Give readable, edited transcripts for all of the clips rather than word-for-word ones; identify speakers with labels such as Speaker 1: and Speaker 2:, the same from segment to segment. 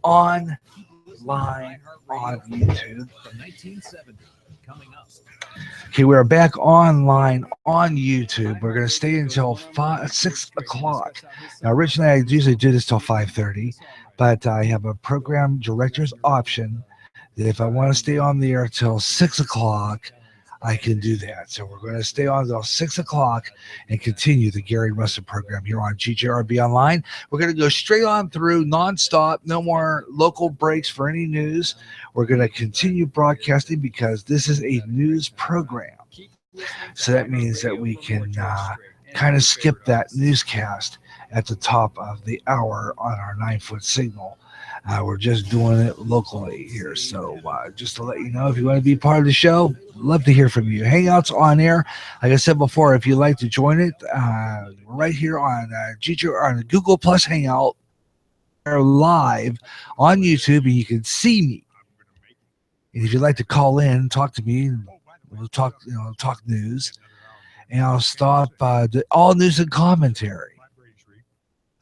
Speaker 1: online on YouTube. Okay, we're back online on YouTube. We're going to stay until 6 o'clock. Now, originally, I usually do this till 5:30, but I have a program director's option that if I want to stay on the air till 6 o'clock, I can do that. So we're going to stay on until 6 o'clock and continue the Gary Russen program here on GJRB Online. We're going to go straight on through nonstop, no more local breaks for any news. We're going to continue broadcasting because this is a news program. So that means that we can kind of skip that newscast at the top of the hour on our 9-foot signal. We're just doing it locally here. So just to let you know, if you want to be part of the show, love to hear from you. Hangouts on air. Like I said before, if you'd like to join it, we're right here on on Google Plus Hangout. We're live on YouTube, and you can see me. And if you'd like to call in, talk to me, we'll talk news. And I'll stop all news and commentary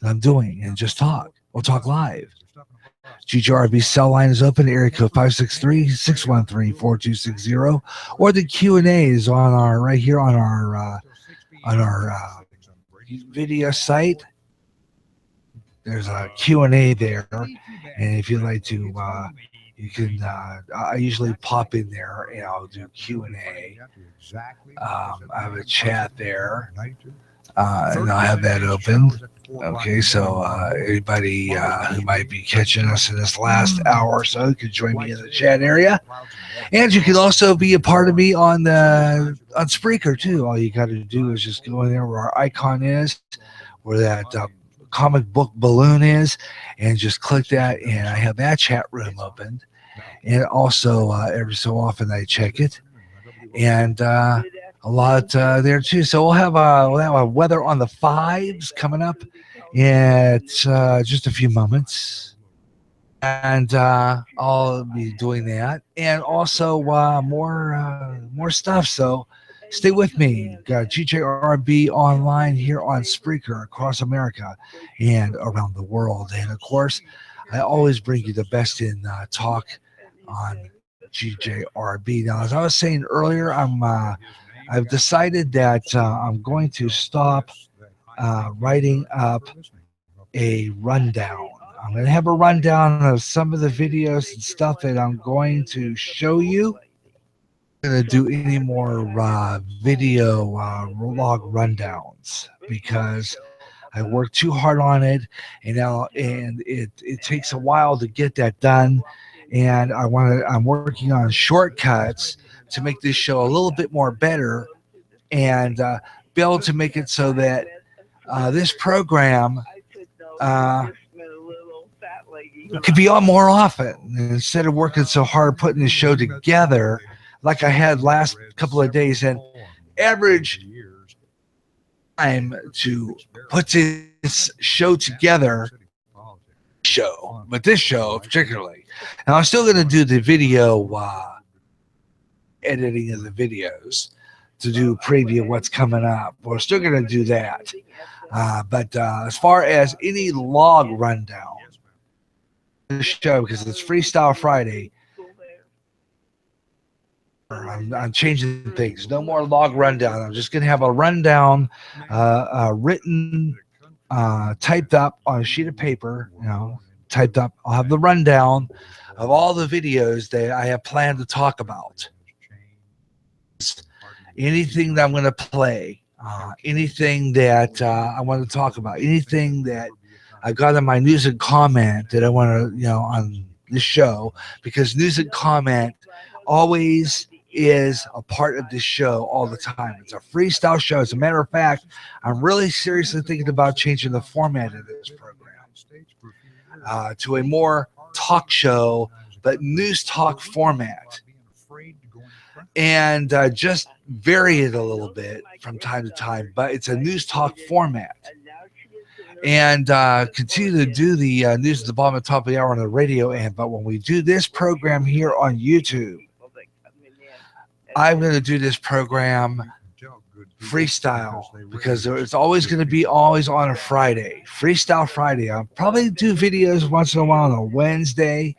Speaker 1: that I'm doing and just talk. We'll talk live. GJRB cell line is open, area code 563-613-4260, or the Q&A is on our right here on our video site. There's a Q&A there, and if you'd like to, you can. I usually pop in there and I'll do Q&A. I have a chat there, and I'll have that open. Okay, so anybody who might be catching us in this last hour or so can join me in the chat area, and you can also be a part of me on Spreaker too. All you got to do is just go in there where our icon is, where that comic book balloon is, and just click that, and I have that chat room opened, and also every so often I check it, and a lot there too. So we'll have a weather on the fives coming up in just a few moments, and I'll be doing that, and also more stuff. So stay with me. Got GJRB online here on Spreaker across America and around the world, and of course, I always bring you the best in talk on GJRB. Now, as I was saying earlier, I've decided that I'm going to stop writing up a rundown. I'm going to have a rundown of some of the videos and stuff that I'm going to show you. I'm going to do any more video log rundowns because I worked too hard on it, and it takes a while to get that done. And I'm working on shortcuts to make this show a little bit more better, and be able to make it so that this program could be on more often. Instead of working so hard putting the show together like I had last couple of days, and average time to put this show together, but this show particularly. Now I'm still going to do the video editing of the videos to do preview of what's coming up. We're still going to do that. But as far as any log rundown, the show, because it's Freestyle Friday, I'm changing things. No more log rundown. I'm just going to have a rundown written, typed up on a sheet of paper, typed up. I'll have the rundown of all the videos that I have planned to talk about. Anything that I'm going to play, anything that I want to talk about, anything that I got in my news and comment that I want to, on this show, because news and comment always is a part of this show all the time. It's a freestyle show. As a matter of fact, I'm really seriously thinking about changing the format of this program to a more talk show, but news talk format, and just vary it a little bit from time to time, but it's a news talk format, and continue to do the news at the bottom and top of the hour on the radio end. But when we do this program here on YouTube, I'm going to do this program freestyle, because it's always going to be always on a Friday. Freestyle Friday. I'll probably do videos once in a while on a Wednesday,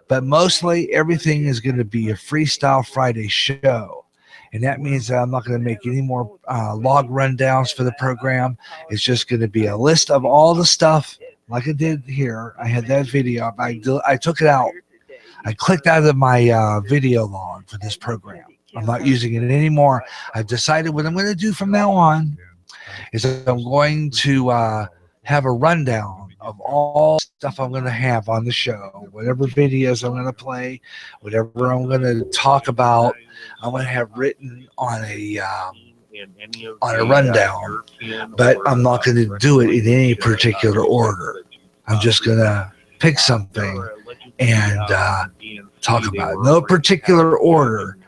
Speaker 1: but mostly everything is going to be a Freestyle Friday show. And that means that I'm not going to make any more log rundowns for the program. It's just going to be a list of all the stuff like I did here. I had that video. I took it out. I clicked out of my video log for this program. I'm not using it anymore. I've decided what I'm going to do from now on is I'm going to have a rundown of all stuff I'm going to have on the show, whatever videos I'm going to play, whatever I'm going to talk about, I'm going to have written on a rundown, but I'm not going to do it in any particular order. I'm just going to pick something and talk about it. No particular order.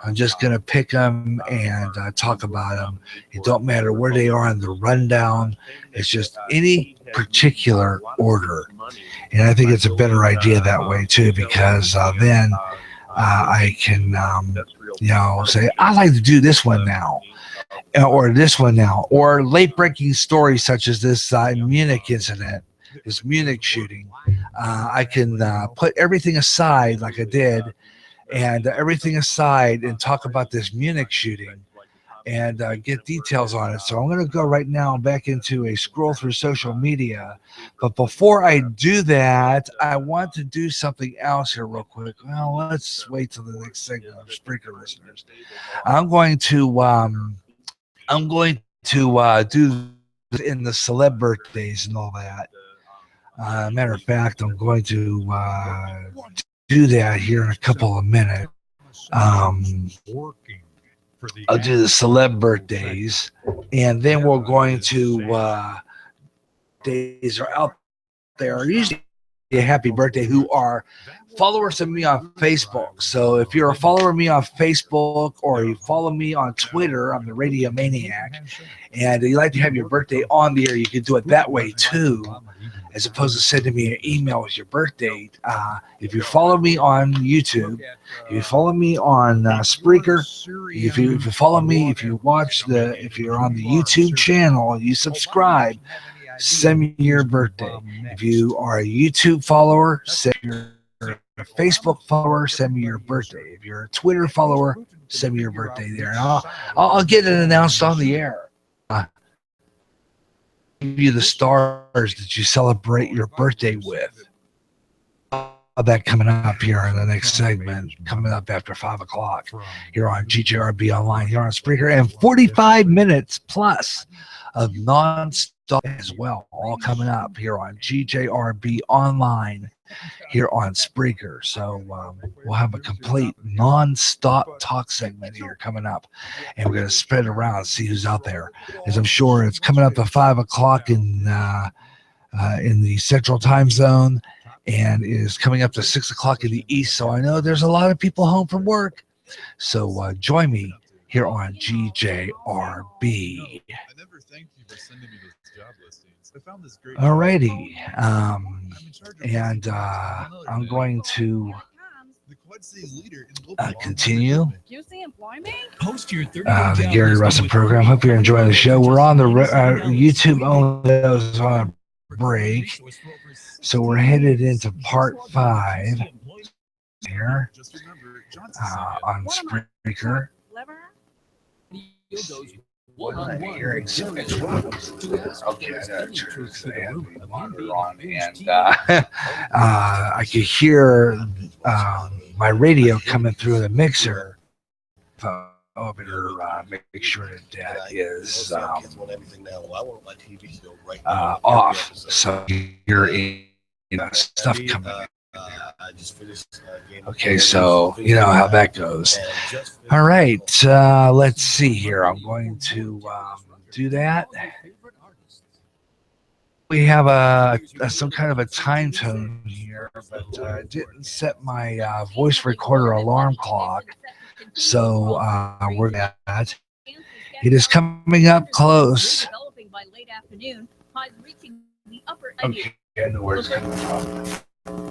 Speaker 1: I'm just going to pick them and talk about them. It don't matter where they are on the rundown. It's just any particular order. And I think it's a better idea that way, too, because then I can, say, I like to do this one now, or this one now, or late-breaking stories such as this Munich incident, this Munich shooting. I can put everything aside like I did, and everything aside and talk about this Munich shooting and get details on it. So I'm going to go right now back into a scroll through social media. But before I do that, I want to do something else here real quick. Well, let's wait till the next segment of Spreaker listeners. I'm going to do in the celeb birthdays and all that. Matter of fact, I'm going to do that here in a couple of minutes. I'll do the celeb birthdays, and then we're going to days are out there. Usually a happy birthday who are followers of me on Facebook. So if you're a follower of me on Facebook or you follow me on Twitter, I'm the Radio Maniac, and you like to have your birthday on the air, you can do it that way too, as opposed to sending me an email with your birth date. If you follow me on YouTube, if you follow me on Spreaker, if you follow me, if you're on the YouTube channel, you subscribe, send me your birthday. If you are a YouTube follower, send your a Facebook follower, send me your birthday. If you're a Twitter follower, send me your birthday there, and I'll get it announced on the air. Give you the stars that you celebrate your birthday with. That coming up here in the next segment, coming up after 5 o'clock here on GJRB Online, here on Spreaker, and 45 minutes plus of non-stop as well, all coming up here on GJRB Online here on Spreaker. So we'll have a complete non-stop talk segment here coming up, and we're going to spread it around and see who's out there, as I'm sure it's coming up at 5 o'clock in the Central Time Zone, and is coming up to 6 o'clock in the East. So I know there's a lot of people home from work. So join me here on GJRB. Alrighty, and I'm going to continue the Gary Russen program. Hope you're enjoying the show. We're on the YouTube only on break, so we're headed into part 5 here on Spreaker. What am I hearing? Okay, I gotta turn the monitor on, and I could hear my radio coming through the mixer. I better make sure that is off, so you're in stuff coming in. Okay, so you know how that goes. All right, let's see here. I'm going to do that. We have some kind of a time tone here, but I didn't set my voice recorder alarm clock, so we're at. It is coming up close. Okay, I know where it's coming from.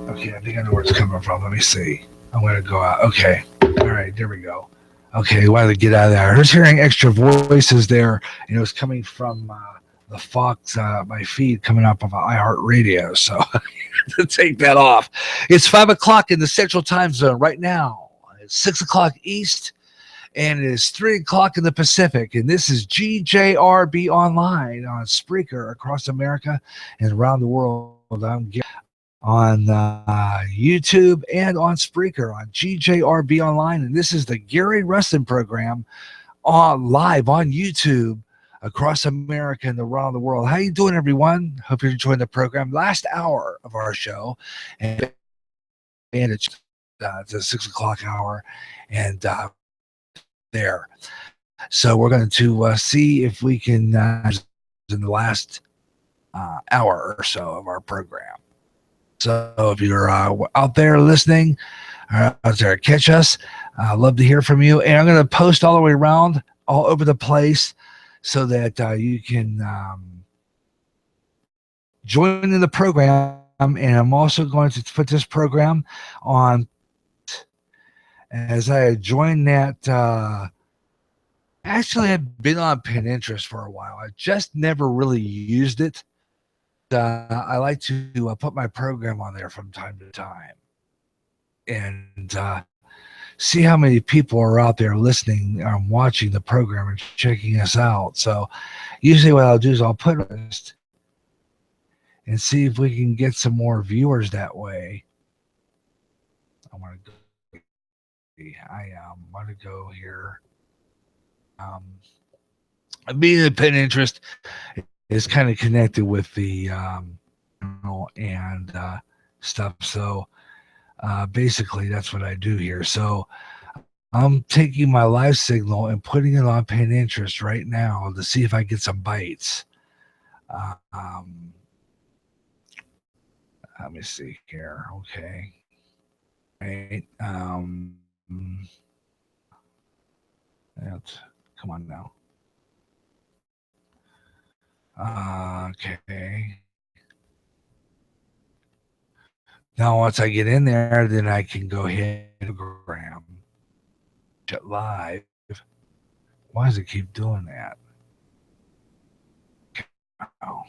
Speaker 1: Okay, I think I know where it's coming from. Let me see. I'm going to go out. Okay. All right, there we go. Okay, wanted to get out of there. I was hearing extra voices there, and it was coming from the Fox, my feed coming up of iHeartRadio. So to take that off. It's 5 o'clock in the Central Time Zone right now. It's 6 o'clock East, and it is 3 o'clock in the Pacific. And this is GJRB Online on Spreaker across America and around the world. I'm Gary on YouTube and on Spreaker on GJRB Online. And this is the Gary Russen program on live on YouTube across America and around the world. How you doing, everyone? Hope you're enjoying the program. Last hour of our show, and it's the 6 o'clock hour, and there. So we're going to see if we can in the last hour or so of our program. So if you're out there listening, out there, catch us. Love to hear from you. And I'm going to post all the way around, all over the place, so that you can join in the program. And I'm also going to put this program on as I joined that. Actually, I've been on Pinterest for a while. I just never really used it. I like to put my program on there from time to time and see how many people are out there listening, watching the program and checking us out. So usually what I'll do is I'll put a list and see if we can get some more viewers that way. I want to go here. Being a Pinterest is kind of connected with the and stuff. So basically that's what I do here. So I'm taking my live signal and putting it on Pinterest right now to see if I get some bites. Let me see here. Okay. Right. Come on now. Okay. Now, once I get in there, then I can go ahead and program it live. Why does it keep doing that? Oh.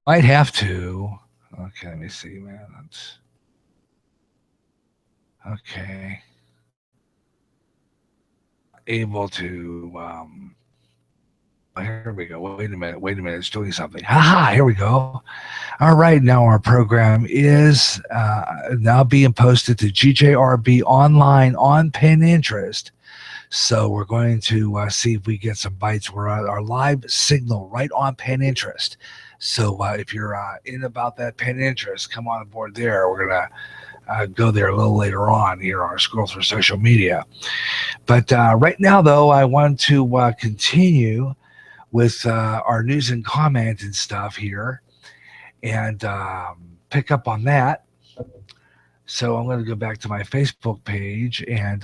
Speaker 1: Might have to. Okay, let me see, man. That's okay. Able to here we go. Wait a minute. It's doing something. Here we go. All right, now our program is now being posted to GJRB Online on Pinterest. So we're going to see if we get some bites. We're on our live signal right on Pinterest. So if you're in about that Pinterest, come on board there. We're going to go there a little later on here on our Scroll Through Social Media. But right now, though, I want to continue with our news and comment and stuff here and pick up on that. So I'm going to go back to my Facebook page and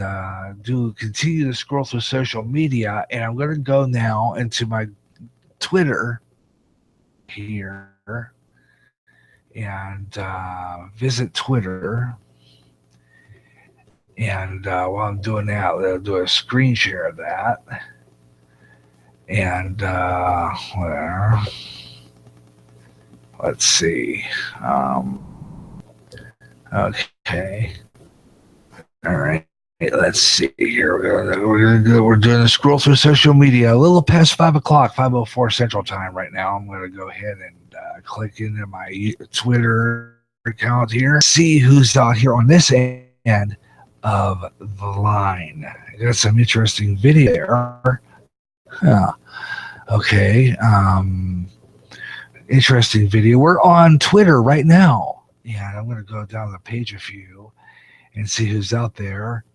Speaker 1: continue to scroll through social media. And I'm going to go now into my Twitter here and visit Twitter. And while I'm doing that, I'll do a screen share of that. And let's see. Okay. All right. Let's see here. We're doing a scroll through social media. A little past 5 o'clock, 5:04 Central Time right now. I'm going to go ahead and click into my Twitter account here. See who's out here on this end of the line. I got some interesting video there. Okay. Interesting video. We're on Twitter right now. And I'm going to go down the page a few and see who's out there.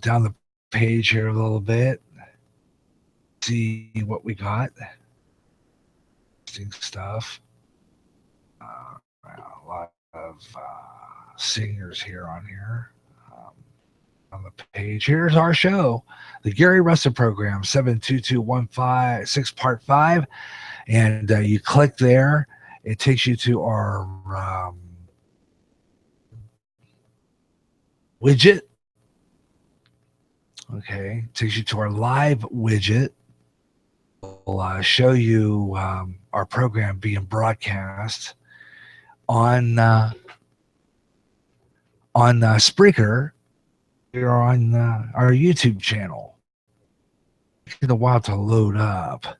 Speaker 1: Down the page here a little bit. See what we got. Interesting stuff. A lot of singers here on here. On the page. Here's our show. The Gary Russen program, 72216 part 5. And you click there. It takes you to our widget. Okay, takes you to our live widget. Will show you our program being broadcast on Spreaker or on our YouTube channel. It's taking a while to load up,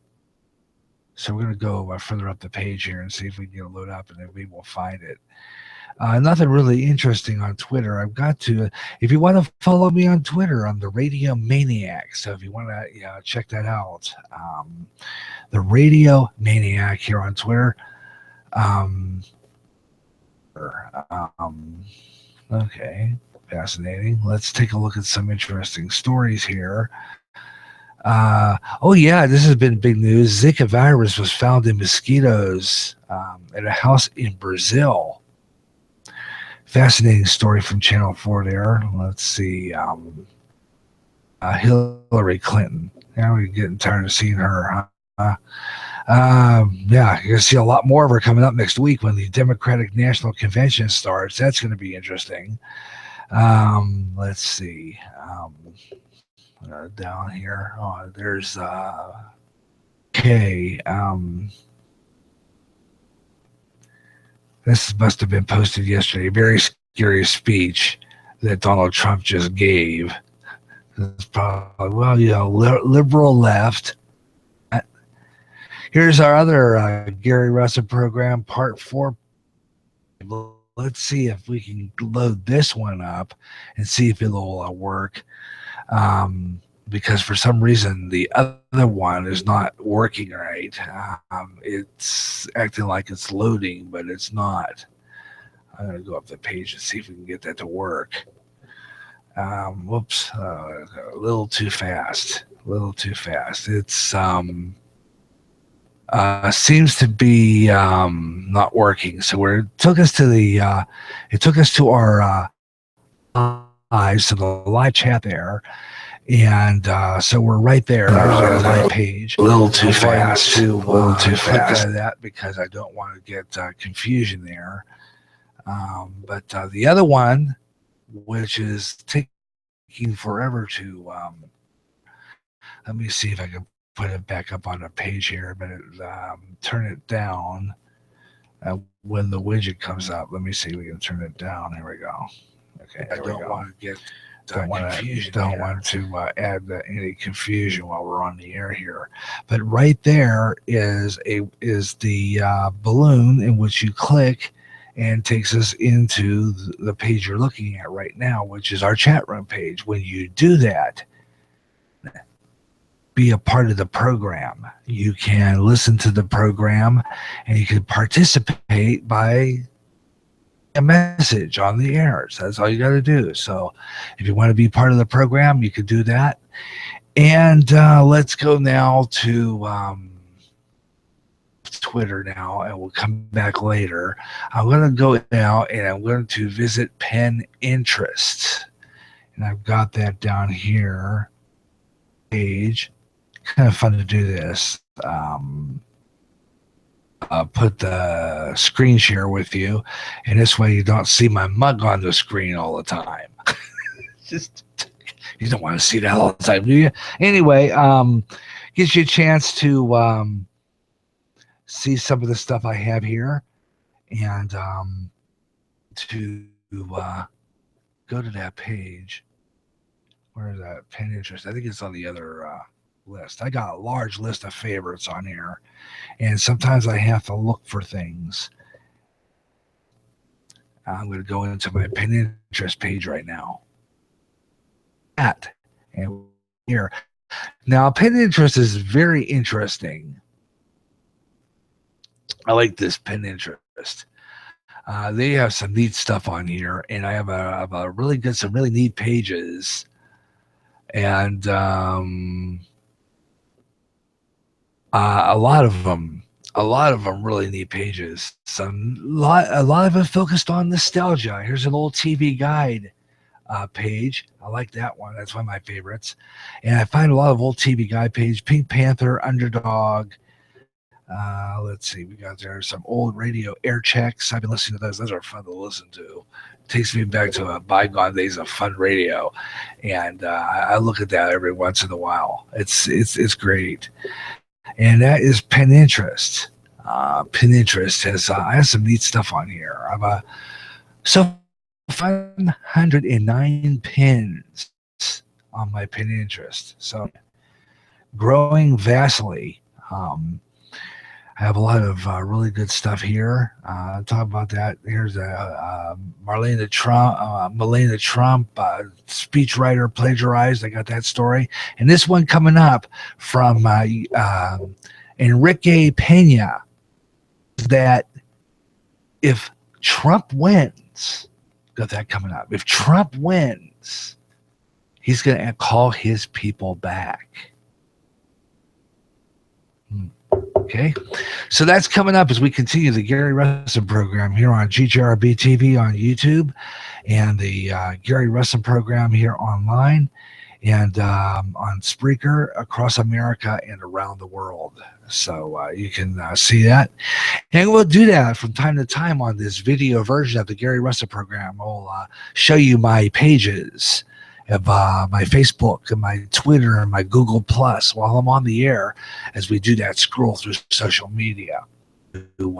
Speaker 1: so we're going to go further up the page here and see if we can get it load up, and then we will find it. Nothing really interesting on Twitter. I've got to, if you want to follow me on Twitter, I'm the Radio Maniac. So if you want to check that out, the Radio Maniac here on Twitter. Okay, fascinating. Let's take a look at some interesting stories here. Oh yeah, this has been big news. Zika virus was found in mosquitoes at a house in Brazil. Fascinating story from Channel 4 there. Let's see. Hillary Clinton. Now we're getting tired of seeing her. Yeah, you're going to see a lot more of her coming up next week when the Democratic National Convention starts. That's going to be interesting. Let's see. Down here. Oh, there's okay. This must have been posted yesterday. A very scary speech that Donald Trump just gave. It's probably, well, liberal left. Here's our other Gary Russen program, part 4. Let's see if we can load this one up and see if it'll work. Because for some reason the other one is not working right. It's acting like it's loading, but it's not. I'm going to go up the page and see if we can get that to work. Whoops, a little too fast. It's seems to be not working. So it took us to the our live, so the live chat there. And so we're right there. There's our live page. A little too fast. A little too fast. That because I don't want to get confusion there. But the other one, which is taking forever to, let me see if I can put it back up on the page here. But turn it down when the widget comes up. Let me see if we can turn it down. Here we go. Okay. I don't want to get. Don't want to add any confusion while we're on the air here, but right there is the balloon in which you click and takes us into the page you're looking at right now, which is our chat room page. When you do that, be a part of the program. You can listen to the program and you can participate by a message on the air. So that's all you got to do. So if you want to be part of the program, you could do that. And let's go now to Twitter now, and we'll come back later. I'm going to go now and I'm going to visit Pinterest, and I've got that down here page. Kind of fun to do this. Put the screen share with you, and this way you don't see my mug on the screen all the time. Just, you don't want to see that all the time, do you? Anyway, gives you a chance to see some of the stuff I have here, and to go to that page. Where is that? Pinterest. I think it's on the other list. I got a large list of favorites on here, and sometimes I have to look for things. I'm going to go into my Pinterest page right now. And here. Now, Pinterest is very interesting. I like this Pinterest. They have some neat stuff on here, and I have some really neat pages. And a lot of them really neat pages. A lot of it focused on nostalgia. Here's an old TV guide page. I like that one. That's one of my favorites. And I find a lot of old TV guide pages. Pink Panther, Underdog, Let's see, we got there some old radio air checks. I've been listening to those. Those are fun to listen to. Takes me back to bygone days of fun radio, and I look at that every once in a while. It's great, and that is Pinterest. Pinterest has I have some neat stuff on here. I've so 509 pins on my Pinterest. So growing vastly. I have a lot of really good stuff here. Talk about that. Here's Melania Trump, speechwriter plagiarized. I got that story, and this one coming up from Enrique Pena. That if Trump wins, got that coming up. If Trump wins, he's going to call his people back. Okay, so that's coming up as we continue the Gary Russen program here on GGRB TV on YouTube, and the Gary Russen program here online, and on Spreaker across America and around the world. So you can see that, and we'll do that from time to time on this video version of the Gary Russen program. We'll show you my pages of my Facebook and my Twitter and my Google Plus while I'm on the air, as we do that scroll through social media to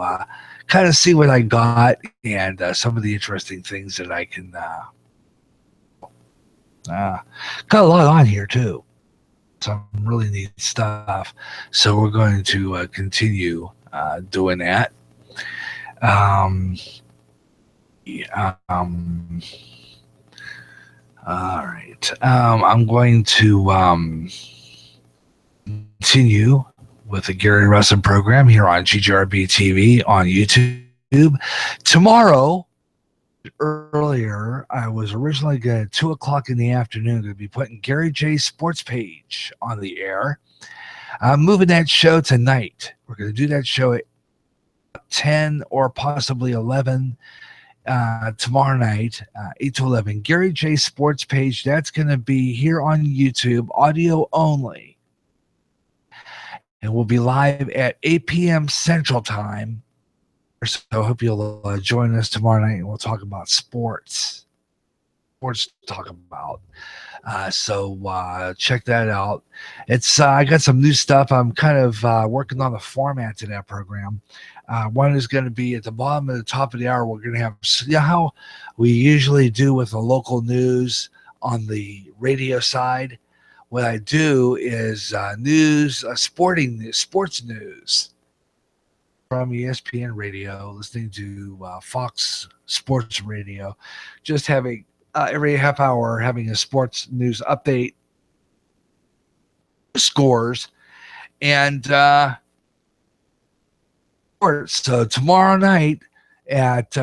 Speaker 1: kind of see what I got and some of the interesting things that I can got a lot on here too, some really neat stuff. So we're going to continue doing that. All right. I'm going to continue with the Gary Russen program here on GGRB TV on YouTube. Tomorrow, earlier, I was originally going to 2 o'clock in the afternoon to be putting Gary J's Sports Page on the air. I'm moving that show tonight. We're going to do that show at 10 or possibly 11 tomorrow night, 8 to 11. Gary J Sports Page, that's going to be here on YouTube, audio only. And we'll be live at 8 p.m. Central Time. So I hope you'll join us tomorrow night, and we'll talk about sports. Sports to talk about. So check that out. It's I got some new stuff. I'm kind of working on the format to that program. One is going to be at the bottom of the top of the hour. We're going to have, you know, how we usually do with the local news on the radio side. What I do is sports news from ESPN Radio, listening to Fox Sports Radio, just having every half hour having a sports news update, scores, and so tomorrow night at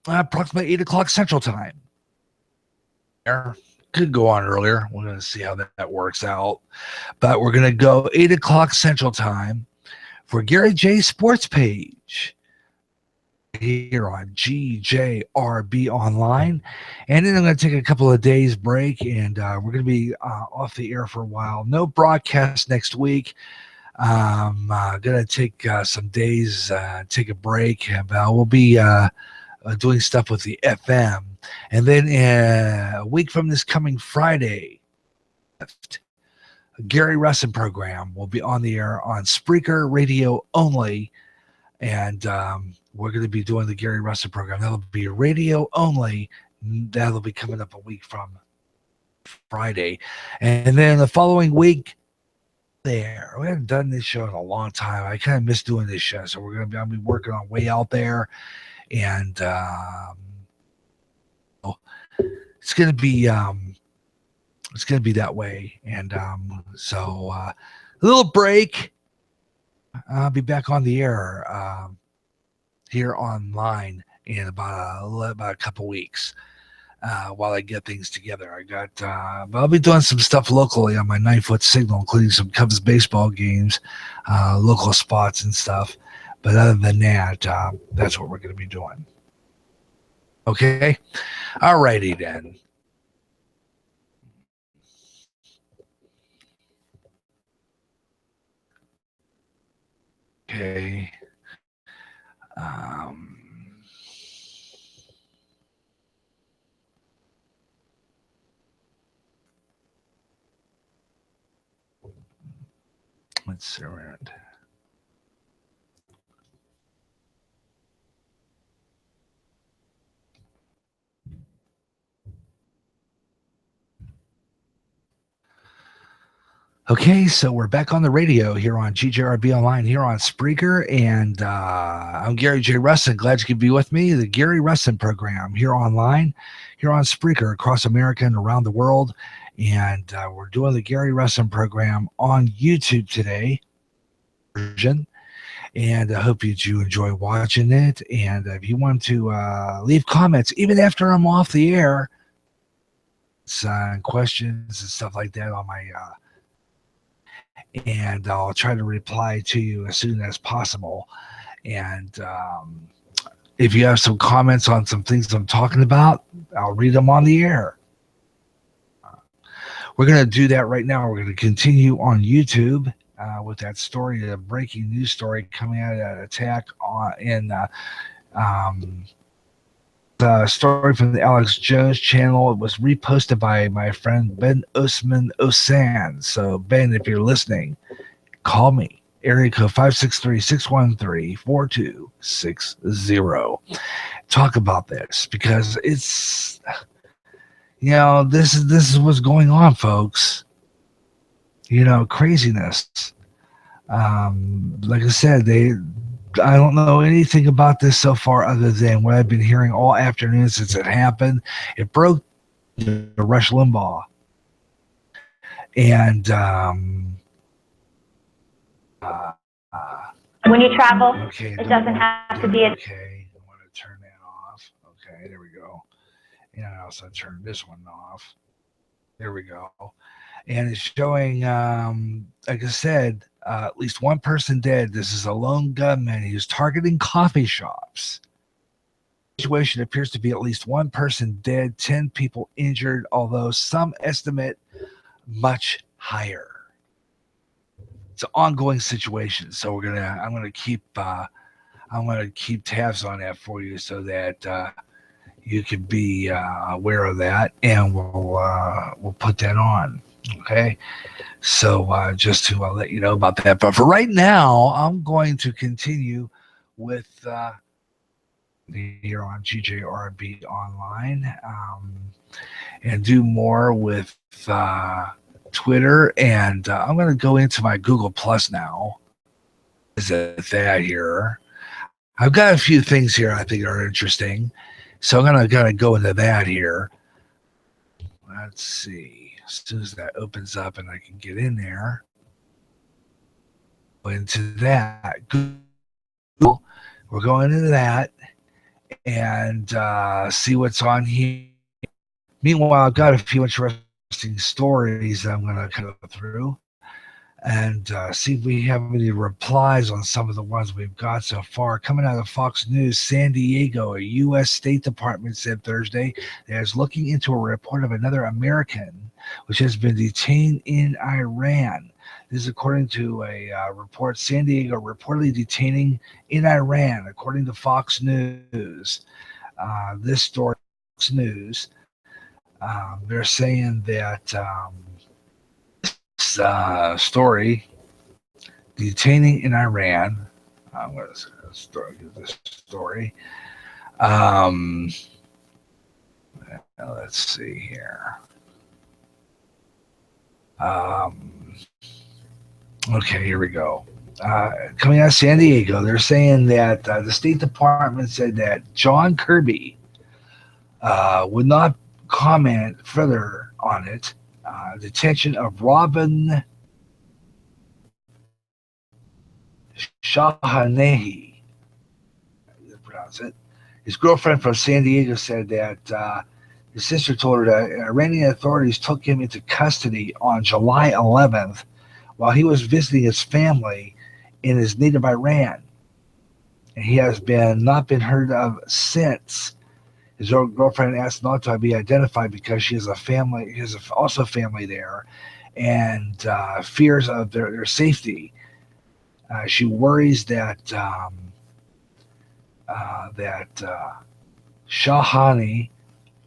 Speaker 1: approximately 8 o'clock Central Time. Could go on earlier. We're going to see how that works out. But we're going to go 8 o'clock Central Time for Gary J Sports Page here on GJRB Online. And then I'm going to take a couple of days break, and we're going to be off the air for a while. No broadcast next week. I'm going to take some days, take a break. We'll be doing stuff with the FM. And then a week from this coming Friday, Gary Russen program will be on the air on Spreaker Radio only. And we're going to be doing the Gary Russen program. That'll be radio only. That'll be coming up a week from Friday. And then the following week, we haven't done this show in a long time. I kind of miss doing this show. So I'll be working on Way Out There. And it's going to be that way. And so a little break. I'll be back on the air here online in about a couple weeks while I get things together. But I'll be doing some stuff locally on my 9-foot signal, including some Cubs baseball games, local spots and stuff. But other than that, that's what we're going to be doing. Okay? All righty then. Okay. Let's see around. Okay, so we're back on the radio here on GJRB Online, here on Spreaker, and I'm Gary J. Russen. Glad you could be with me. The Gary Russen program here online, here on Spreaker, across America and around the world. And we're doing the Gary Russen program on YouTube today, version. And I hope you enjoy watching it. And if you want to leave comments, even after I'm off the air, questions and stuff like that on my and I'll try to reply to you as soon as possible. And if you have some comments on some things I'm talking about, I'll read them on the air. We're going to do that right now. We're going to continue on YouTube with that story, the breaking news story coming out of that attack in the story from the Alex Jones channel. It was reposted by my friend Ben Osman Osan. So Ben, if you're listening, call me. Area code 563-613-4260. Talk about this because it's, this is what's going on, folks. Craziness. Like I said, I don't know anything about this so far other than what I've been hearing all afternoon since it happened. It broke Rush Limbaugh. And
Speaker 2: when you travel, it doesn't have to be
Speaker 1: okay, I want to turn that off. Okay, there we go. And I also turn this one off. There we go. And it's showing, like I said, at least one person dead. This is a lone gunman. He was targeting coffee shops. The situation appears to be at least one person dead, 10 people injured, although some estimate much higher. It's an ongoing situation, so I'm gonna keep tabs on that for you so that you can be aware of that, and we'll put that on. Okay, so just to let you know about that. But for right now, I'm going to continue with here on GJRB Online and do more with Twitter. And I'm going to go into my Google Plus now. Is it that here? I've got a few things here I think are interesting. So I'm going to go into that here. Let's see. As soon as that opens up and I can get in there, go into that. Google. We're going into that and see what's on here. Meanwhile, I've got a few interesting stories that I'm going to go through and see if we have any replies on some of the ones we've got so far. Coming out of Fox News, San Diego, a U.S. State Department said Thursday that is looking into a report of another American which has been detained in Iran. This is according to a report. San Diego reportedly detaining in Iran, according to Fox News. This story, Fox News, they're saying that story, detaining in Iran. What is this story? Let's see here. Okay, here we go. Coming out of San Diego, they're saying that the State Department said that John Kirby would not comment further on it. Detention of Robin Shahanahi, pronounce it. His girlfriend from San Diego said that his sister told her that Iranian authorities took him into custody on July 11th while he was visiting his family in his native Iran. And he has not been heard of since. His girlfriend asked not to be identified because she has also family there and fears of their safety. She worries that Shahani,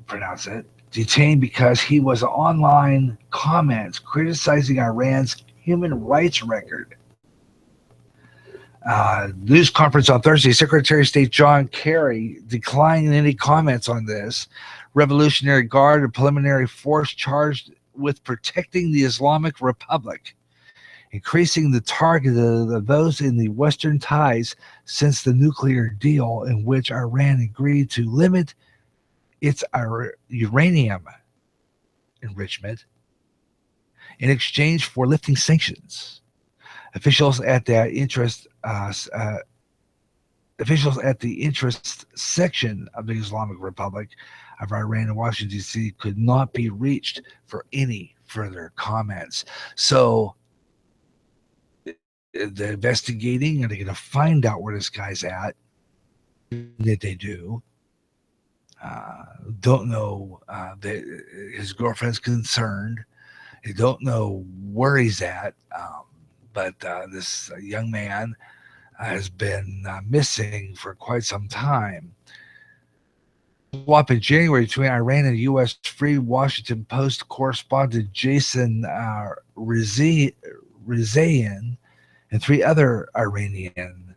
Speaker 1: pronounce it, detained because he was online comments criticizing Iran's human rights record. News conference on Thursday, Secretary of State John Kerry declined any comments on this. Revolutionary Guard, a preliminary force charged with protecting the Islamic Republic, increasing the target of those in the Western ties since the nuclear deal in which Iran agreed to limit its uranium enrichment in exchange for lifting sanctions. Officials at the interest section of the Islamic Republic of Iran in Washington, D.C. could not be reached for any further comments. So they're investigating, and they're going to find out where this guy's at. That they do. Don't know that his girlfriend's concerned. They don't know where he's at. But this young man has been missing for quite some time. Swap in January between Iran and the U.S. Free Washington Post correspondent Jason Rezaian and 3 other Iranian.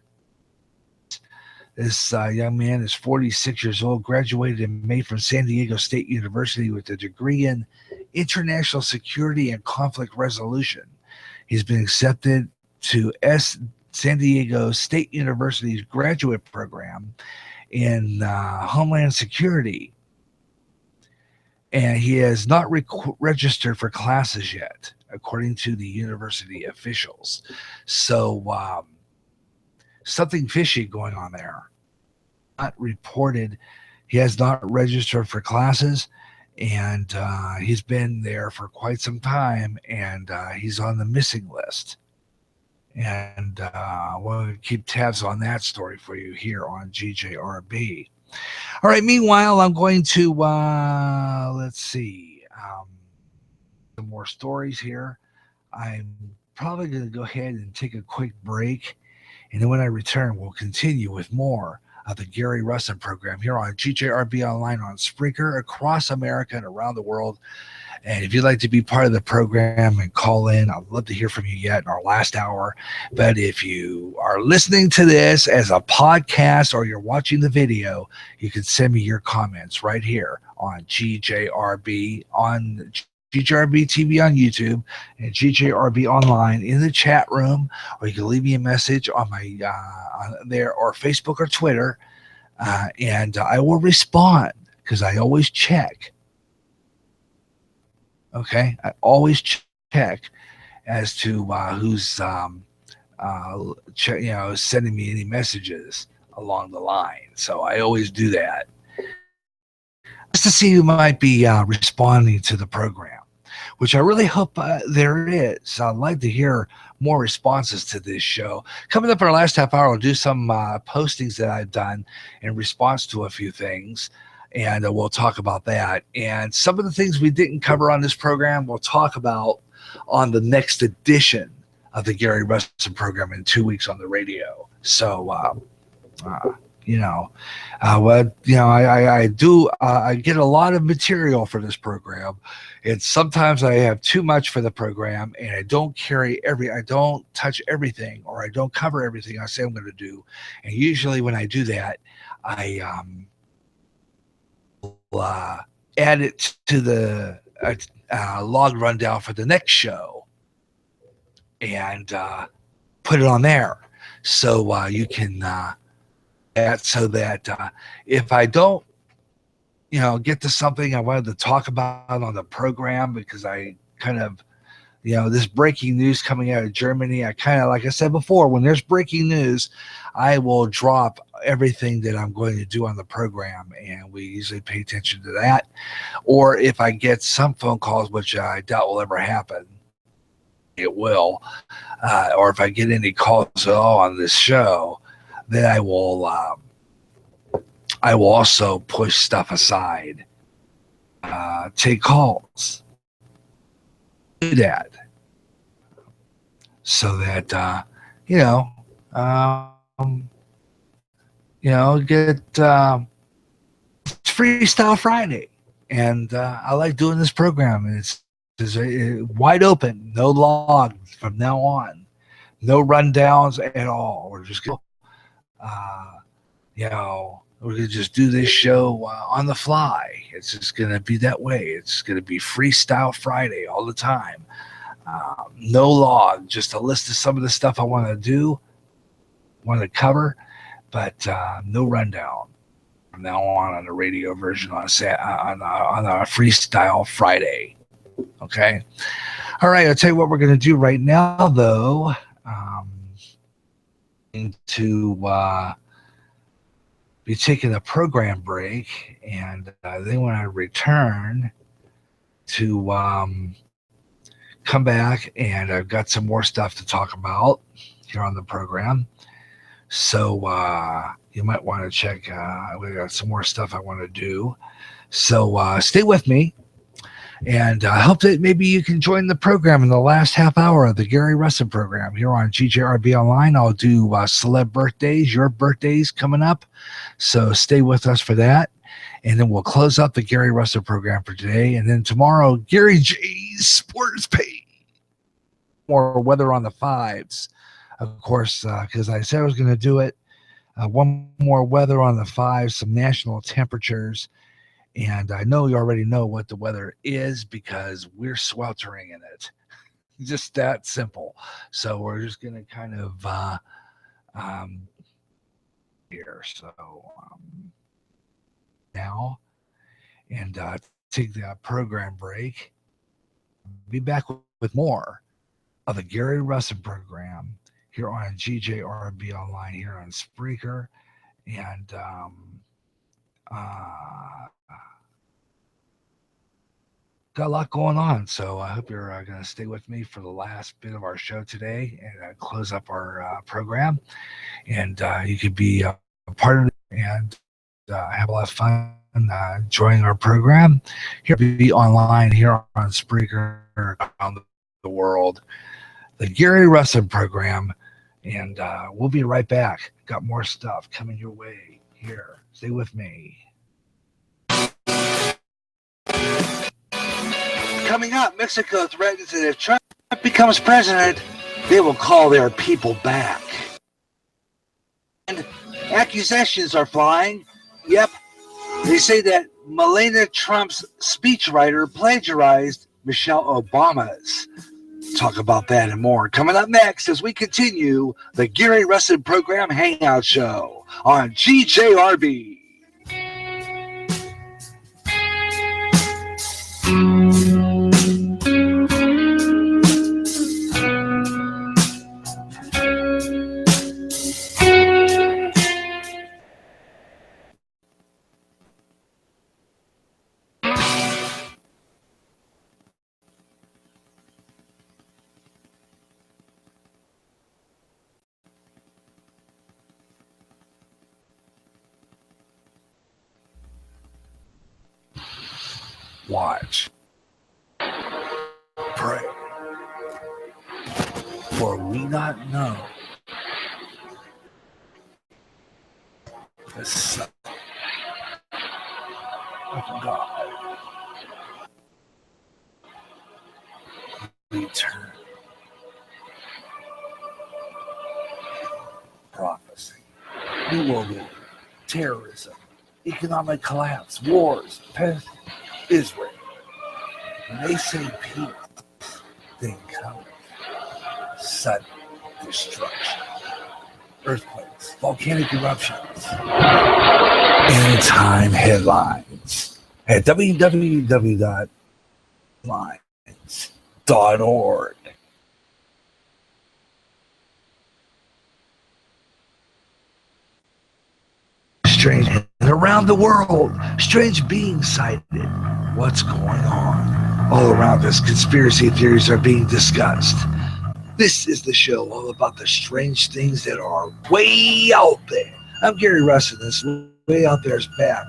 Speaker 1: This young man is 46 years old, graduated in May from San Diego State University with a degree in international security and conflict resolution. He's been accepted to San Diego State University's graduate program in Homeland Security, and he has not registered for classes yet, according to the university officials. So something fishy going on there. Not reported. He has not registered for classes, and he's been there for quite some time, and he's on the missing list. And we'll keep tabs on that story for you here on GJRB. All right, meanwhile, I'm going to, let's see, some more stories here. I'm probably going to go ahead and take a quick break, and then when I return, we'll continue with more of the Gary Russen program here on GJRB Online on Spreaker across America and around the world. And if you'd like to be part of the program and call in, I'd love to hear from you yet in our last hour. But if you are listening to this as a podcast or you're watching the video, you can send me your comments right here on GJRB on GJRB TV on YouTube and GJRB Online in the chat room, or you can leave me a message on my on there or Facebook or Twitter, and I will respond because I always check. Okay, I always check as to who's sending me any messages along the line. So I always do that just to see who might be responding to the program, which I really hope there is. I'd like to hear more responses to this show. Coming up in our last half hour, I'll do some postings that I've done in response to a few things. And we'll talk about that. And some of the things we didn't cover on this program, we'll talk about on the next edition of the Gary Russen program in 2 weeks on the radio. So, I get a lot of material for this program. And sometimes I have too much for the program, and I don't touch everything, or I don't cover everything I say I'm going to do. And usually when I do that, I add it to the log rundown for the next show and put it on there, so you can so that if I don't get to something I wanted to talk about on the program, because I kind of this breaking news coming out of Germany, I kind of, like I said before, when there's breaking news, I will drop everything that I'm going to do on the program, and we usually pay attention to that. Or if I get some phone calls, which I doubt will ever happen, it will, or if I get any calls at all on this show, then I will also push stuff aside, take calls, do that, so that get it's Freestyle Friday, and I like doing this program. And it's wide open, no logs from now on, no rundowns at all. We're just gonna, we're gonna just do this show on the fly. It's just gonna be that way. It's gonna be Freestyle Friday all the time. No log, just a list of some of the stuff I want to do, want to cover, but no rundown from now on the radio version on a Freestyle Friday. Okay. All right. I'll tell you what we're going to do right now, though. To be taking a program break, and then when I return to come back, and I've got some more stuff to talk about here on the program. So you might want to check. We got some more stuff I want to do. So stay with me. And I hope that maybe you can join the program in the last half hour of the Gary Russen program here on GJRB Online. I'll do celeb birthdays, your birthdays coming up. So stay with us for that. And then we'll close up the Gary Russen program for today. And then tomorrow, Gary J's Sports Page. More weather on the fives, of course, because I said I was going to do it. One more weather on the fives, some national temperatures. And I know you already know what the weather is because we're sweltering in it. Just that simple. So we're just going to kind of here. So now and take the program break. Be back with more of the Gary Russen program here on GJRB Online here on Spreaker. And got a lot going on, so I hope you're going to stay with me for the last bit of our show today and close up our program. And you could be a part of it and have a lot of fun enjoying our program. Here, be online here on Spreaker around the world. The Gary Russen program, and we'll be right back. Got more stuff coming your way here. Stay with me. Coming up, Mexico threatens that if Trump becomes president, they will call their people back. And accusations are flying. Yep, they say that Melania Trump's speechwriter plagiarized Michelle Obama's. Talk about that and more coming up next as we continue the Gary Russen program Hangout Show on GJRB. Watch, pray, for we not know the Son of God return. Prophecy, new world order, terrorism, economic collapse, wars, pests, Israel. When they say peace, then comes sudden destruction, earthquakes, volcanic eruptions, end-time headlines at www.lines.org. Strange, and around the world, strange beings sighted. What's going on? All around us, conspiracy theories are being discussed. This is the show all about the strange things that are way out there. I'm Gary Russen. This way out there is back.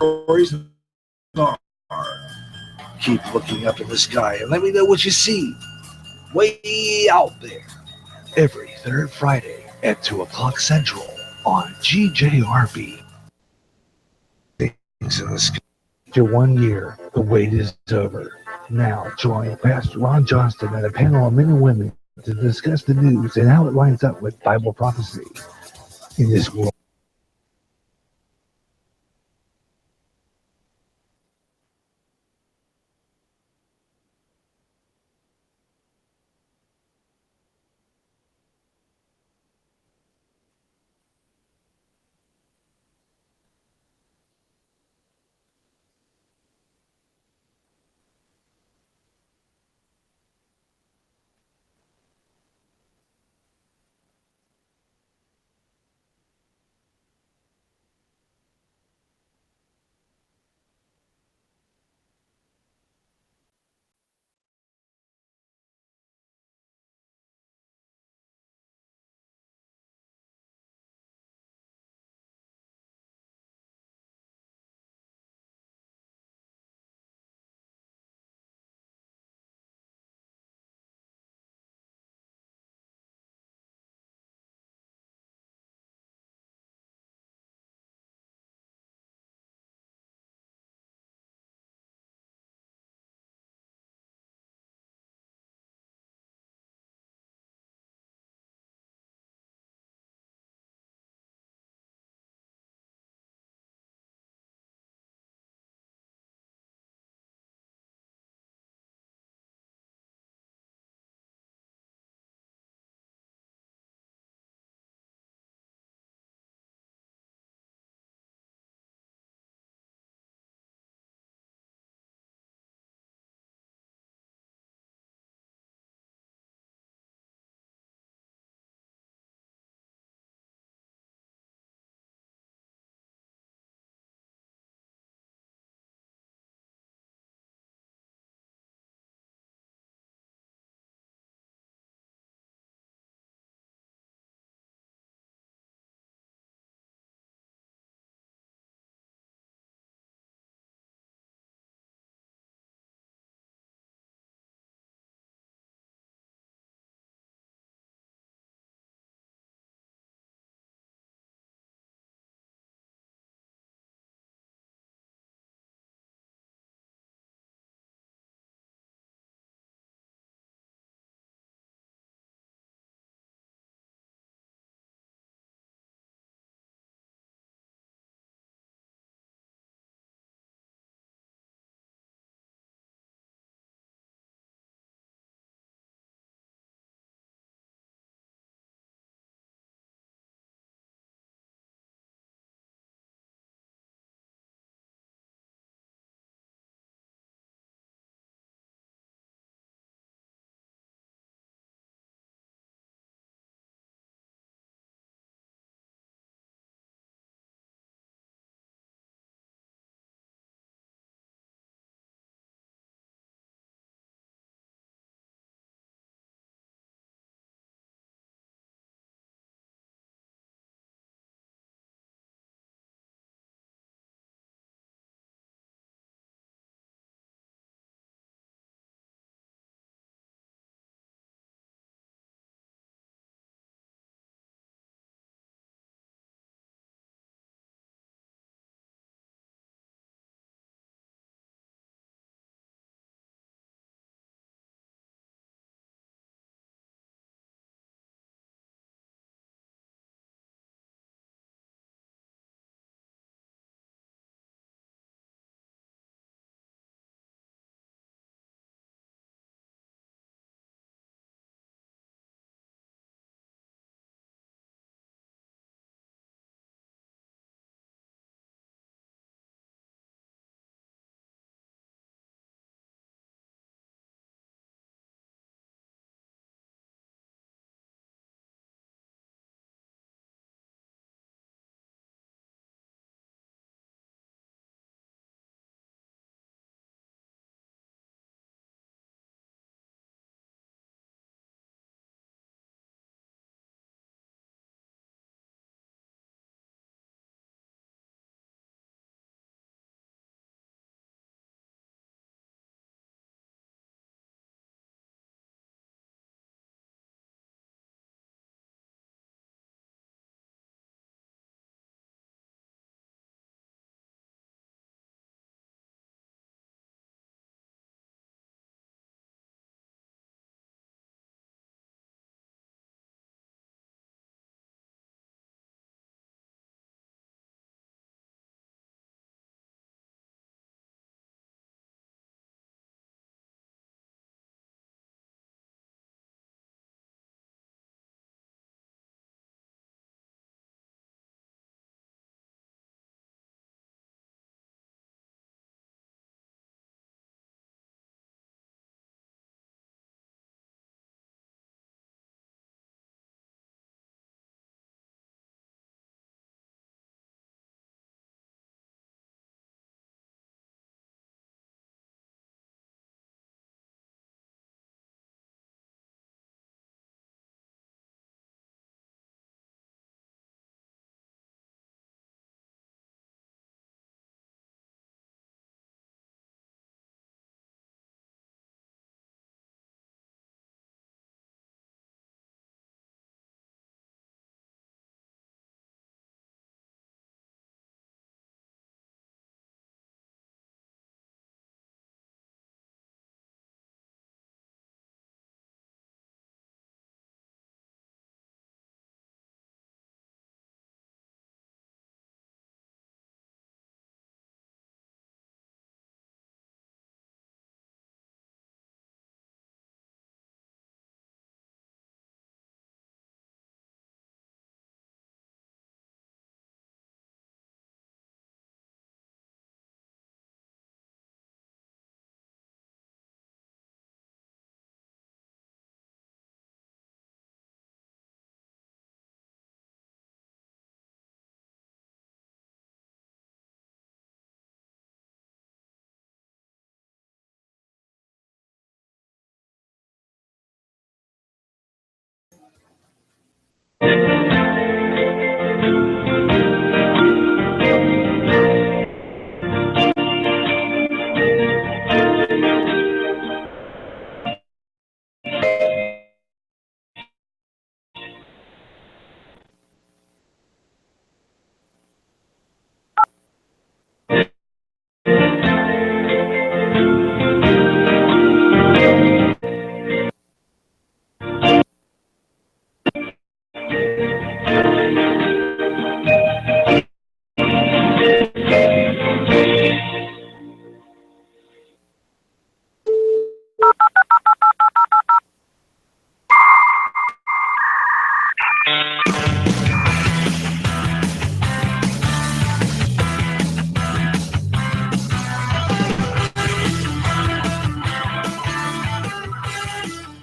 Speaker 1: Keep looking up in the sky and let me know what you see. Way out there. Every third Friday at 2 o'clock Central on GJRB. Things in the sky. After 1 year, the wait is over. Now, join Pastor Ron Johnston and a panel of men and women to discuss the news and how it lines up with Bible prophecy in this world.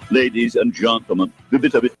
Speaker 3: Ladies and gentlemen, the bit of it.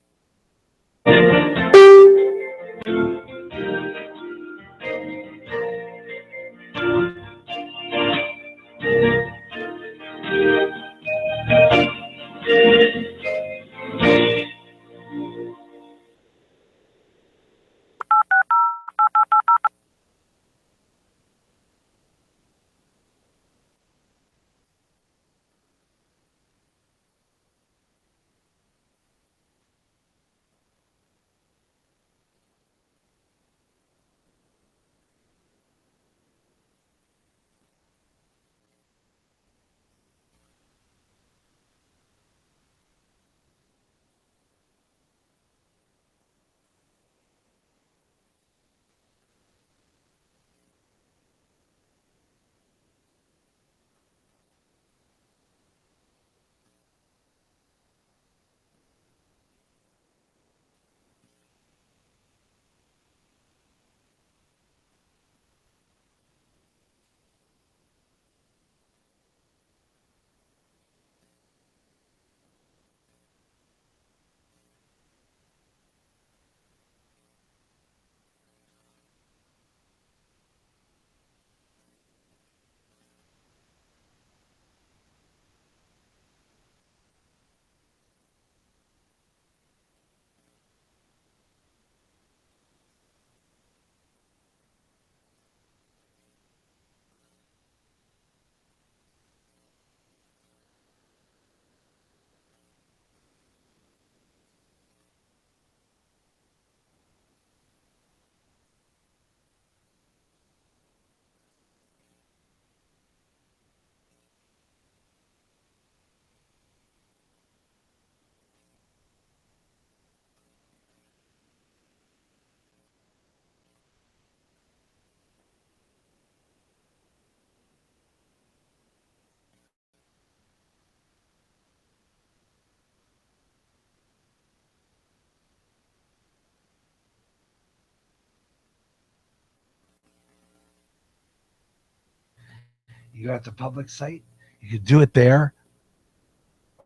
Speaker 1: You got the public site. You can do it there,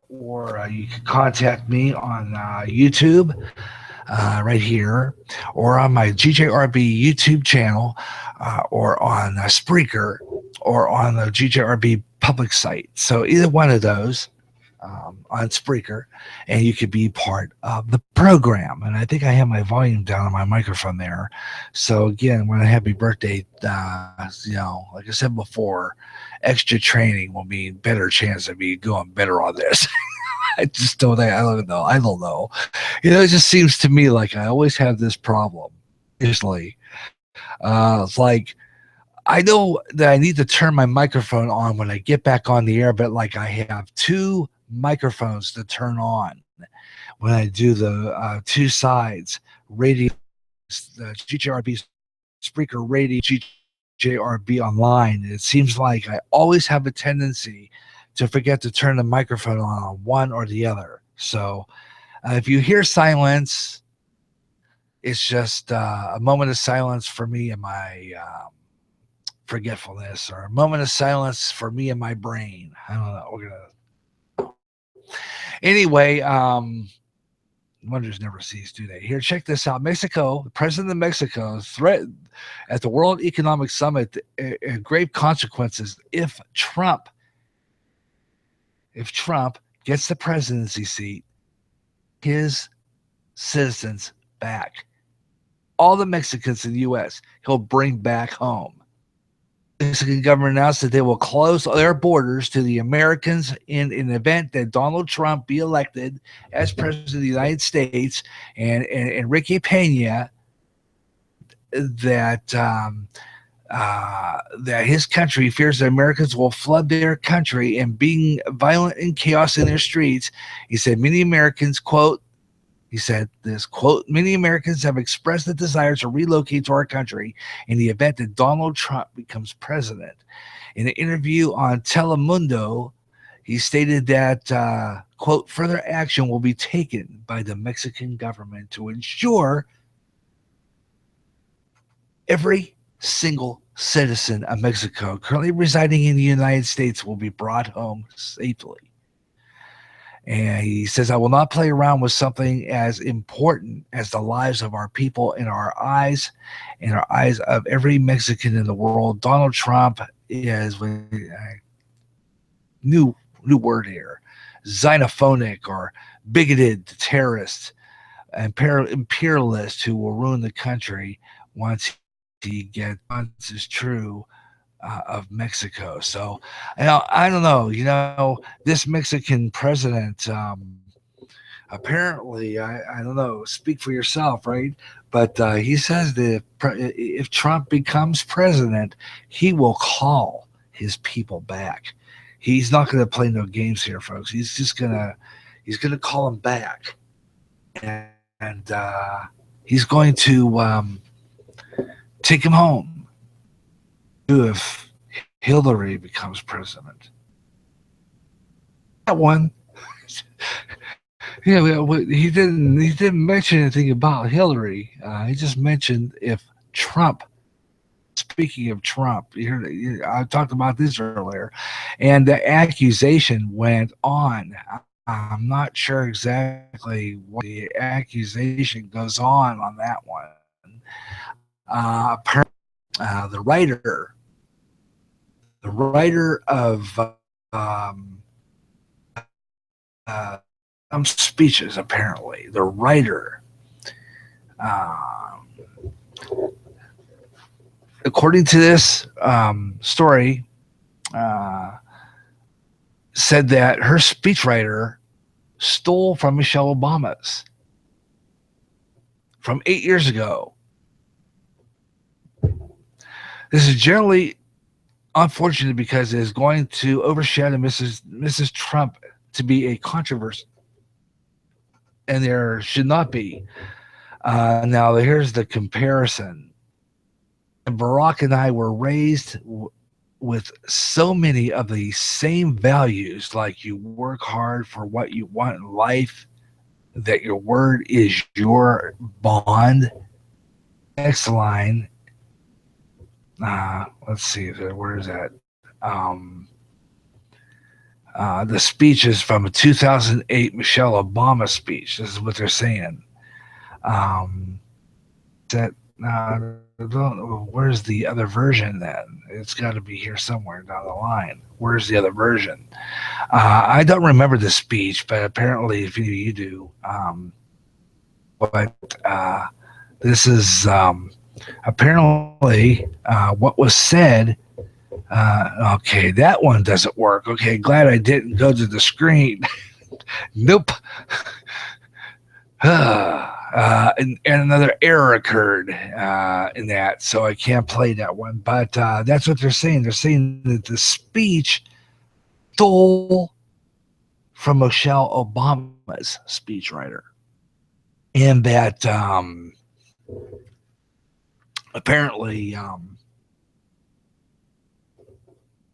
Speaker 1: or you can contact me on YouTube right here, or on my GJRB YouTube channel, or on Spreaker, or on the GJRB public site. So either one of those on Spreaker, and you could be part of the program. And I think I have my volume down on my microphone there. So again, when I happy birthday, like I said before, extra training will mean better chance of me going better on this. I don't know. It just seems to me like I always have this problem. Usually, it's like I know that I need to turn my microphone on when I get back on the air, but like I have two microphones to turn on when I do the two sides radio, the GJRB Spreaker radio, GJRB online. It seems like I always have a tendency to forget to turn the microphone on one or the other. So if you hear silence, it's just a moment of silence for me and my forgetfulness, or a moment of silence for me and my brain. I don't know. We're gonna anyway. Wonders never cease, do they? Here, check this out. Mexico, the president of Mexico, threatened at the World Economic Summit grave consequences if Trump gets the presidency seat, his citizens back. All the Mexicans in the U.S. he'll bring back home. The Mexican government announced that they will close their borders to the Americans in an event that Donald Trump be elected as president of the United States, and Enrique Pena, that his country fears that Americans will flood their country and being violent and chaos in their streets. He said many Americans, quote, he said this, quote, many Americans have expressed the desire to relocate to our country in the event that Donald Trump becomes president. In an interview on Telemundo, He stated that, quote, further action will be taken by the Mexican government to ensure every single citizen of Mexico currently residing in the United States will be brought home safely. And he says, I will not play around with something as important as the lives of our people in our eyes of every Mexican in the world. Donald Trump is new word here, xenophonic or bigoted terrorist, imperialist who will ruin the country once is true of Mexico. So, I don't know. This Mexican president, apparently, I don't know. Speak for yourself, right? But he says that if Trump becomes president, he will call his people back. He's not going to play no games here, folks. He's gonna call them back, and he's going to take him home. If Hillary becomes president, that one, he didn't mention anything about Hillary. He just mentioned if Trump. Speaking of Trump, I talked about this earlier, and the accusation went on. I'm not sure exactly what the accusation goes on that one. The writer of some speeches, apparently, the writer, according to this story, said that her speechwriter stole from Michelle Obama's from 8 years ago. This is generally unfortunate because it is going to overshadow Mrs. Trump to be a controversy, and there should not be. Now, here's the comparison. Barack and I were raised with so many of the same values, like you work hard for what you want in life, that your word is your bond. Next line. Let's see, where is that? The speech is from a 2008 Michelle Obama speech. This is what they're saying. Where's the other version then? It's got to be here somewhere down the line. Where's the other version? I don't remember the speech, but apparently if you do. This is apparently what was said. Okay, that one doesn't work. Okay, glad I didn't go to the screen. Nope. And another error occurred in that, so I can't play that one. But that's what they're saying. They're saying that the speech stole from Michelle Obama's speechwriter, and that apparently,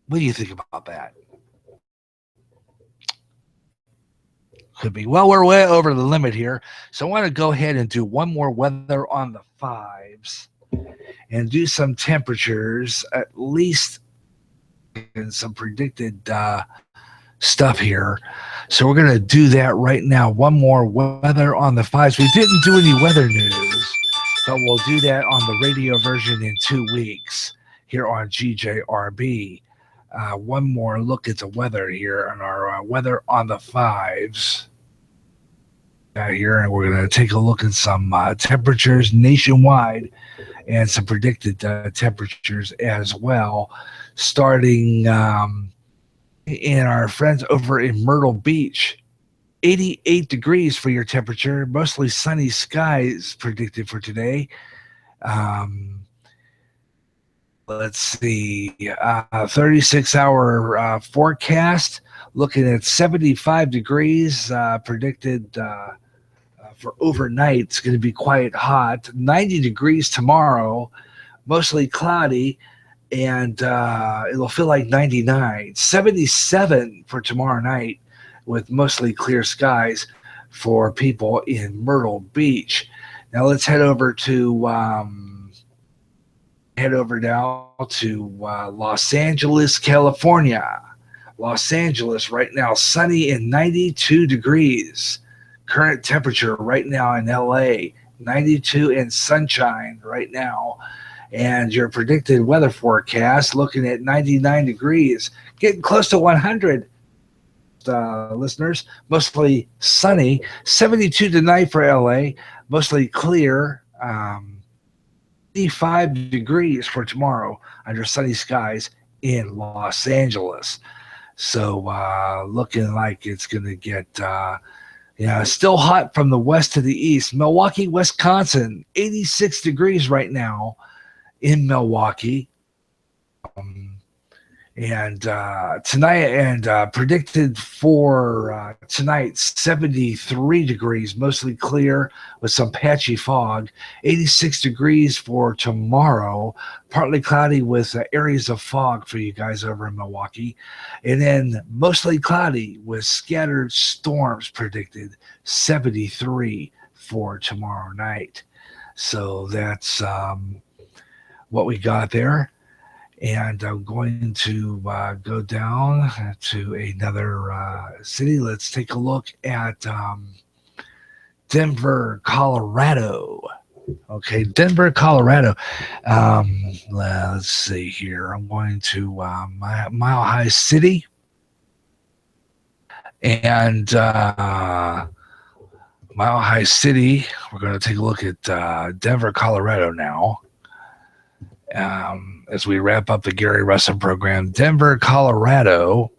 Speaker 1: what do you think about that? Could be. Well, we're way over the limit here, so I want to go ahead and do one more weather on the fives and do some temperatures, at least, and some predicted stuff here. So we're going to do that right now. One more weather on the fives. We didn't do any weather news, but we'll do that on the radio version in 2 weeks here on GJRB. One more look at the weather here on our weather on the fives here, and we're going to take a look at some temperatures nationwide and some predicted temperatures as well, starting in our friends over in Myrtle Beach. 88 degrees for your temperature, mostly sunny skies predicted for today. Let's see, 36-hour forecast, looking at 75 degrees predicted for overnight. It's going to be quite hot. 90 degrees tomorrow, mostly cloudy, and it'll feel like 99. 77 for tomorrow night with mostly clear skies for people in Myrtle Beach. Now let's head over now to Los Angeles, California. Los Angeles right now, sunny and 92 degrees. Current temperature right now in LA, 92 and sunshine right now. And your predicted weather forecast looking at 99 degrees, getting close to 100. Listeners, mostly sunny, 72 tonight for LA, mostly clear, 85 degrees for tomorrow under sunny skies in Los Angeles. So looking like it's going to get still hot from the west to the east. Milwaukee, Wisconsin, 86 degrees right now in Milwaukee. And tonight, and predicted for tonight, 73 degrees, mostly clear with some patchy fog. 86 degrees for tomorrow, partly cloudy with areas of fog for you guys over in Milwaukee. And then mostly cloudy with scattered storms predicted, 73 for tomorrow night. So that's what we got there. And I'm going to go down to another city. Let's take a look at Denver, Colorado. Okay, Denver, Colorado. Let's see here. I'm going to Mile High City. And Mile High City, we're going to take a look at Denver, Colorado now. As we wrap up the Gary Russen program, Denver, Colorado,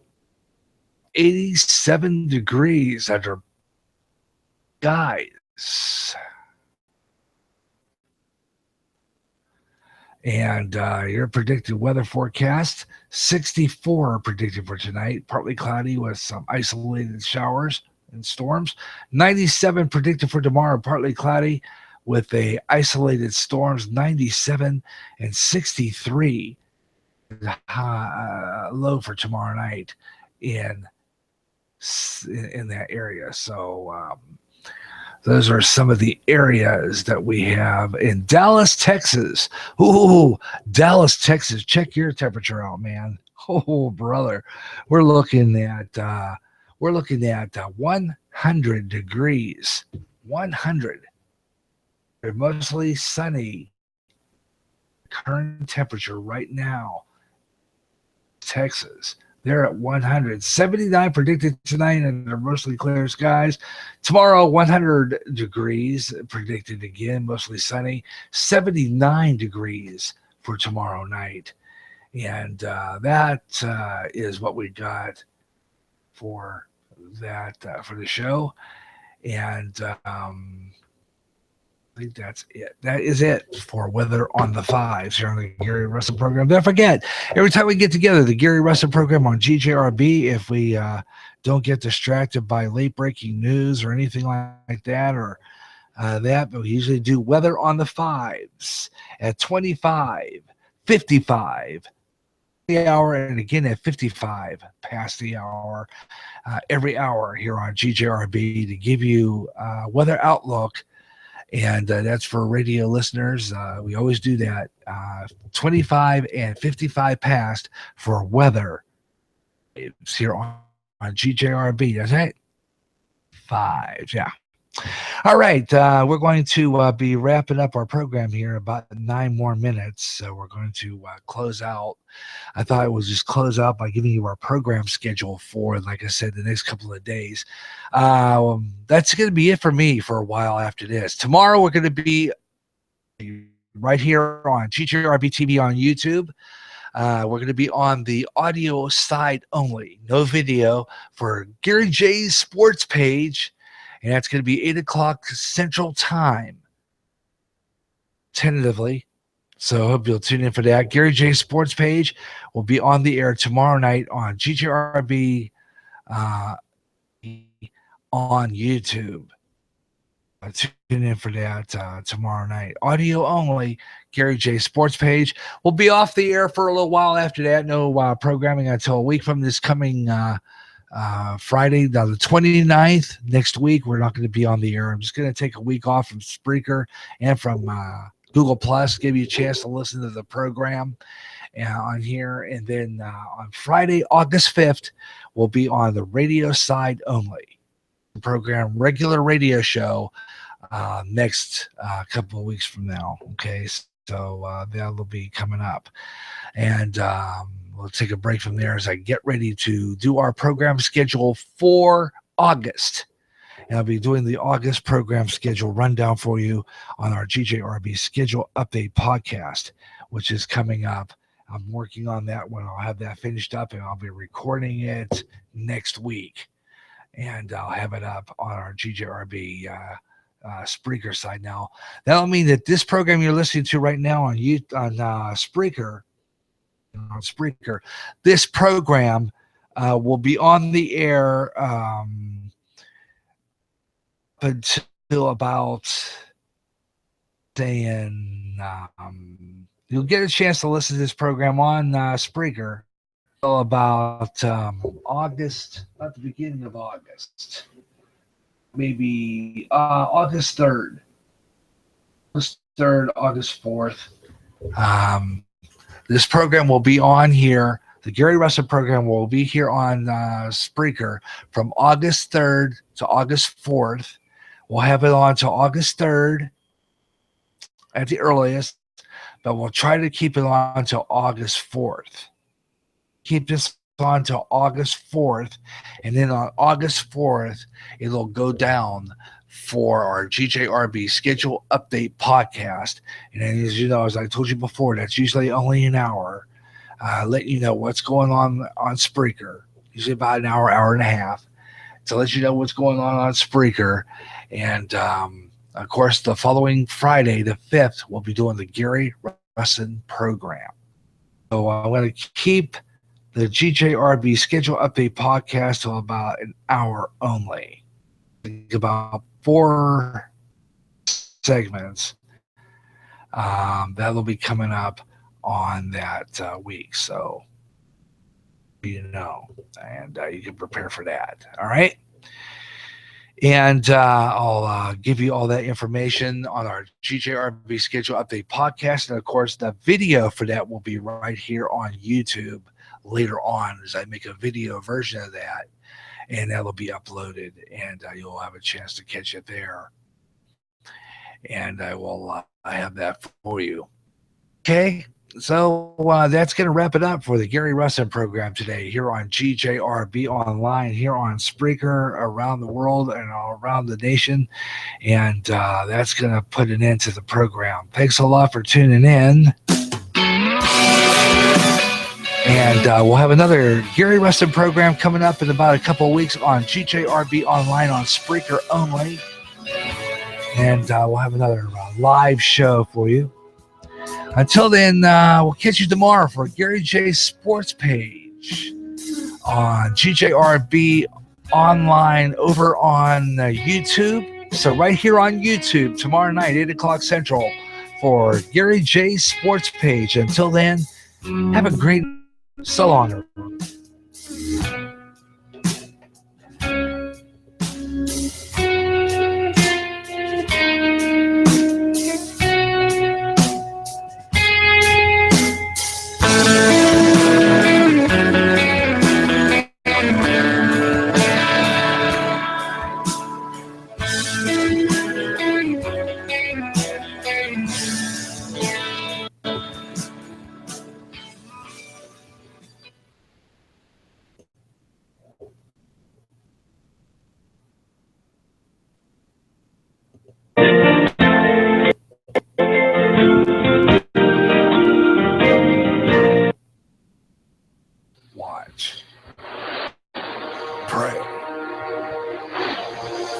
Speaker 1: 87 degrees under skies. And your predicted weather forecast, 64 predicted for tonight, partly cloudy with some isolated showers and storms. 97 predicted for tomorrow, partly cloudy with a isolated storms, 97 and 63 low for tomorrow night in that area. So those are some of the areas that we have in Dallas, Texas. Ooh, Dallas, Texas. Check your temperature out, man. Oh, brother, we're looking at 100 degrees. 100. Mostly sunny. Current temperature right now, Texas. They're at 100. 79 predicted tonight under mostly clear skies. Tomorrow, 100 degrees predicted again, mostly sunny. 79 degrees for tomorrow night. And that is what we got for that for the show. And I think that's it. That is it for Weather on the Fives here on the Gary Russen program. Don't forget, every time we get together, the Gary Russen program on GJRB, if we don't get distracted by late-breaking news or anything like that, or that, but we usually do Weather on the Fives at 25, 55, the hour, and again at 55 past the hour, every hour here on GJRB to give you weather outlook. And that's for radio listeners. We always do that. 25 and 55 past for weather. It's here on GJRB. That's right. 5. Yeah. All right. We're going to be wrapping up our program here about 9 more minutes. So we're going to close out. I thought I would just close out by giving you our program schedule for, like I said, the next couple of days. That's going to be it for me for a while after this. Tomorrow we're going to be right here on GJRB TV on YouTube. We're going to be on the audio side only, no video, for Gary J's sports page. And that's going to be 8 o'clock Central Time, tentatively. So I hope you'll tune in for that. Gary J's sports page will be on the air tomorrow night on GJRB on YouTube. tune in for that tomorrow night. Audio only, Gary J Sports Page. We'll be off the air for a little while after that. No programming until a week from this coming Friday, the 29th. Next week, we're not going to be on the air. I'm just going to take a week off from Spreaker and from Google Plus, give you a chance to listen to the program on here. And then on Friday, August 5th, we'll be on the radio side only. The program, regular radio show, next couple of weeks from now. Okay, so that'll be coming up. And we'll take a break from there as I get ready to do our program schedule for August. And I'll be doing the August program schedule rundown for you on our GJRB schedule update podcast, which is coming up. I'm working on that one. I'll have that finished up, and I'll be recording it next week. And I'll have it up on our GJRB Spreaker side. Now, that'll mean that this program you're listening to right now on Spreaker, this program will be on the air until about saying you'll get a chance to listen to this program on Spreaker until about August, at the beginning of August, maybe August 3rd, August 4th. This program will be on here. The Gary Russen program will be here on Spreaker from August 3rd to August 4th. We'll have it on to August 3rd at the earliest, but we'll try to keep it on to August 4th. Keep this on to August 4th, and then on August 4th, it'll go down for our GJRB schedule update podcast. And as you know, as I told you before, that's usually only an hour. Let you know what's going on Spreaker, usually about an hour, hour and a half, to let you know what's going on Spreaker. And of course, the following Friday, the 5th, we'll be doing the Gary Russen program. So I'm going to keep the GJRB schedule update podcast to about an hour only. Think about 4 segments that'll be coming up on that week. So, you know, and you can prepare for that. All right. And I'll give you all that information on our GJRB schedule update podcast. And of course, the video for that will be right here on YouTube later on as I make a video version of that. And that'll be uploaded, and you'll have a chance to catch it there. And I will have that for you. Okay, so that's going to wrap it up for the Gary Russen program today here on GJRB Online, here on Spreaker, around the world and around the nation. And that's going to put an end to the program. Thanks a lot for tuning in. And we'll have another Gary Russen program coming up in about a couple of weeks on GJRB Online on Spreaker only. And we'll have another live show for you. Until then, we'll catch you tomorrow for Gary J Sports Page on GJRB Online over on YouTube. So right here on YouTube tomorrow night, 8 o'clock Central for Gary J Sports Page. Until then, have a great so long, everyone.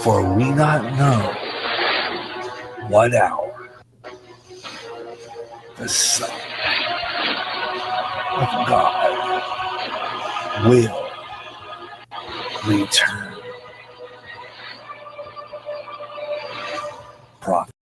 Speaker 1: For we not know what hour the Son of God will return.
Speaker 4: profit.